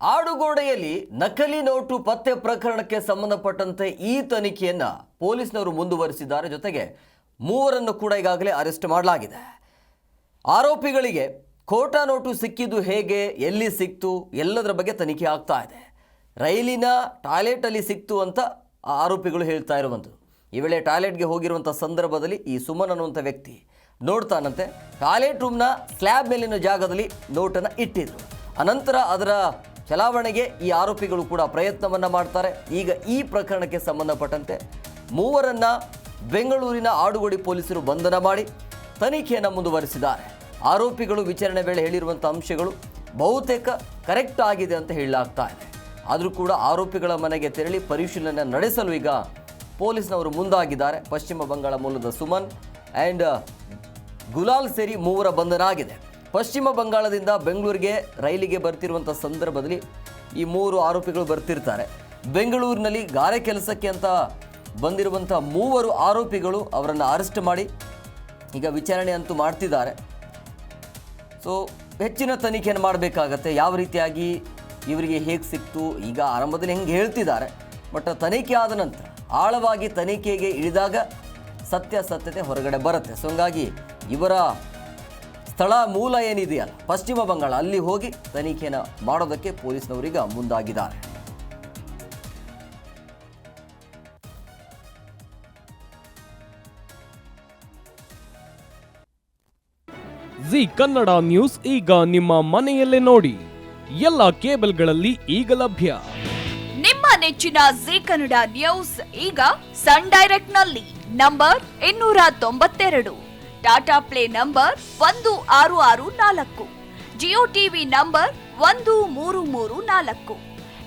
ಆಡುಗೋಡೆಯಲ್ಲಿ ನಕಲಿ ನೋಟು ಪತ್ತೆ ಪ್ರಕರಣಕ್ಕೆ ಸಂಬಂಧಪಟ್ಟಂತೆ ಈ ತನಿಖೆಯನ್ನ ಪೊಲೀಸರು ಮುಂದುವರಿಸಿದ್ದಾರೆ. ಜೊತೆಗೆ ಮೂವರನ್ನು ಕೂಡ ಈಗಾಗಲೇ ಅರೆಸ್ಟ್ ಮಾಡಲಾಗಿದೆ. ಆರೋಪಿಗಳಿಗೆ ಖೋಟಾ ನೋಟು ಸಿಕ್ಕಿದ್ದು ಹೇಗೆ, ಎಲ್ಲಿ ಸಿಕ್ತು, ಎಲ್ಲದರ ಬಗ್ಗೆ ತನಿಖೆ ಆಗ್ತಾ ಇದೆ. ರೈಲಿನ ಟಾಯ್ಲೆಟಲ್ಲಿ ಸಿಕ್ತು ಅಂತ ಆರೋಪಿಗಳು ಹೇಳ್ತಾ ಇರುವಂಥದ್ದು. ಈ ವೇಳೆ ಟಾಯ್ಲೆಟ್ಗೆ ಹೋಗಿರುವಂಥ ಸಂದರ್ಭದಲ್ಲಿ ಈ ಸುಮನ್ ಅನ್ನುವಂಥ ವ್ಯಕ್ತಿ ನೋಡ್ತಾನಂತೆ, ಟಾಯ್ಲೆಟ್ ರೂಮ್ನ ಸ್ಲ್ಯಾಬ್ ಮೇಲಿನ ಜಾಗದಲ್ಲಿ ನೋಟನ್ನು ಇಟ್ಟಿದ್ರು. ಅನಂತರ ಅದರ ಚಲಾವಣೆಗೆ ಈ ಆರೋಪಿಗಳು ಕೂಡ ಪ್ರಯತ್ನವನ್ನು ಮಾಡ್ತಾರೆ. ಈಗ ಈ ಪ್ರಕರಣಕ್ಕೆ ಸಂಬಂಧಪಟ್ಟಂತೆ ಮೂವರನ್ನು ಬೆಂಗಳೂರಿನ ಆಡುಗೋಡಿ ಪೊಲೀಸರು ಬಂಧನ ಮಾಡಿ ತನಿಖೆಯನ್ನು ಮುಂದುವರಿಸಿದ್ದಾರೆ. ಆರೋಪಿಗಳು ವಿಚಾರಣೆ ವೇಳೆ ಹೇಳಿರುವಂಥ ಅಂಶಗಳು ಬಹುತೇಕ ಕರೆಕ್ಟ್ ಆಗಿದೆ ಅಂತ ಹೇಳಲಾಗ್ತಾ ಇದೆ. ಆದರೂ ಕೂಡ ಆರೋಪಿಗಳ ಮನೆಗೆ ತೆರಳಿ ಪರಿಶೀಲನೆ ನಡೆಸಲು ಈಗ ಪೊಲೀಸ್ನವರು ಮುಂದಾಗಿದ್ದಾರೆ. ಪಶ್ಚಿಮ ಬಂಗಾಳ ಮೂಲದ ಸುಮನ್ ಆ್ಯಂಡ್ ಗುಲಾಲ್ ಸೇರಿ ಮೂವರ ಬಂಧನ ಆಗಿದೆ. ಪಶ್ಚಿಮ ಬಂಗಾಳದಿಂದ ಬೆಂಗಳೂರಿಗೆ ರೈಲಿಗೆ ಬರ್ತಿರುವಂಥ ಸಂದರ್ಭದಲ್ಲಿ ಈ ಮೂವರು ಆರೋಪಿಗಳು ಬರ್ತಿರ್ತಾರೆ. ಬೆಂಗಳೂರಿನಲ್ಲಿ ಗಾರೆ ಕೆಲಸಕ್ಕೆ ಅಂತ ಬಂದಿರುವಂಥ ಮೂವರು ಆರೋಪಿಗಳು ಅವರನ್ನು ಅರೆಸ್ಟ್ ಮಾಡಿ ಈಗ ವಿಚಾರಣೆ ಅಂತೂ ಮಾಡ್ತಿದ್ದಾರೆ. ಸೊ ಹೆಚ್ಚಿನ ತನಿಖೆಯನ್ನು ಮಾಡಬೇಕಾಗತ್ತೆ. ಯಾವ ರೀತಿಯಾಗಿ ಇವರಿಗೆ ಹೇಗೆ ಸಿಕ್ತು, ಈಗ ಆರಂಭದಲ್ಲಿ ಹೆಂಗೆ ಹೇಳ್ತಿದ್ದಾರೆ, ಬಟ್ ತನಿಖೆ ಆದ ನಂತರ ಆಳವಾಗಿ ತನಿಖೆಗೆ ಇಳಿದಾಗ ಸತ್ಯಾಸತ್ಯತೆ ಹೊರಗಡೆ ಬರುತ್ತೆ. ಸೊ ಹಂಗಾಗಿ ಇವರ ಸ್ಥಳ ಮೂಲ ಏನಿದೆಯಲ್ಲ ಪಶ್ಚಿಮ ಬಂಗಾಳ, ಅಲ್ಲಿ ಹೋಗಿ ತನಿಖೆಯನ್ನು ಮಾಡೋದಕ್ಕೆ ಪೊಲೀಸ್ನವರೀಗ ಮುಂದಾಗಿದ್ದಾರೆ. ಜಿ ಕನ್ನಡ ನ್ಯೂಸ್ ಈಗ ನಿಮ್ಮ ಮನೆಯಲ್ಲೇ ನೋಡಿ. ಎಲ್ಲ ಕೇಬಲ್ಗಳಲ್ಲಿ ಈಗ ಲಭ್ಯ. ನಿಮ್ಮ ನೆಚ್ಚಿನ ಜಿ ಕನ್ನಡ ನ್ಯೂಸ್ ಈಗ ಸನ್ ಡೈರೆಕ್ಟ್ ನಲ್ಲಿ number 292, Tata Play number 1664, Jio TV number 1334,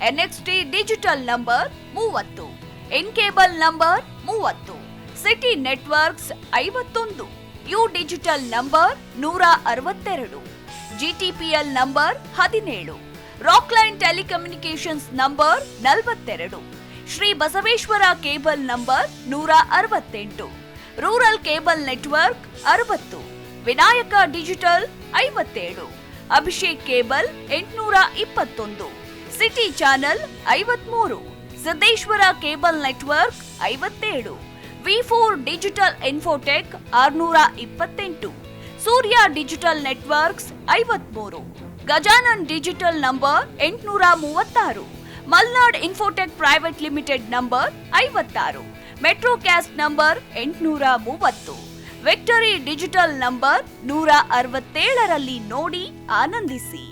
NXT digital number 30, N cable number 30, City Networks 51, U digital number 162, GTPL number 17, Rockline Telecommunications number 42, Shri Basaveshwara cable number 168, rural cable network 60, Vinayaka digital 57, Abhishek cable 821, city channel 53, Siddeshwara cable network 57, ವಿ4 digital infotech 628, Surya digital networks 53, Gajanan digital number 836, Malnad infotech private limited number 56, metro cast number 830, victory digital number 167ರಲ್ಲಿ ನೋಡಿ ಆನಂದಿಸಿ.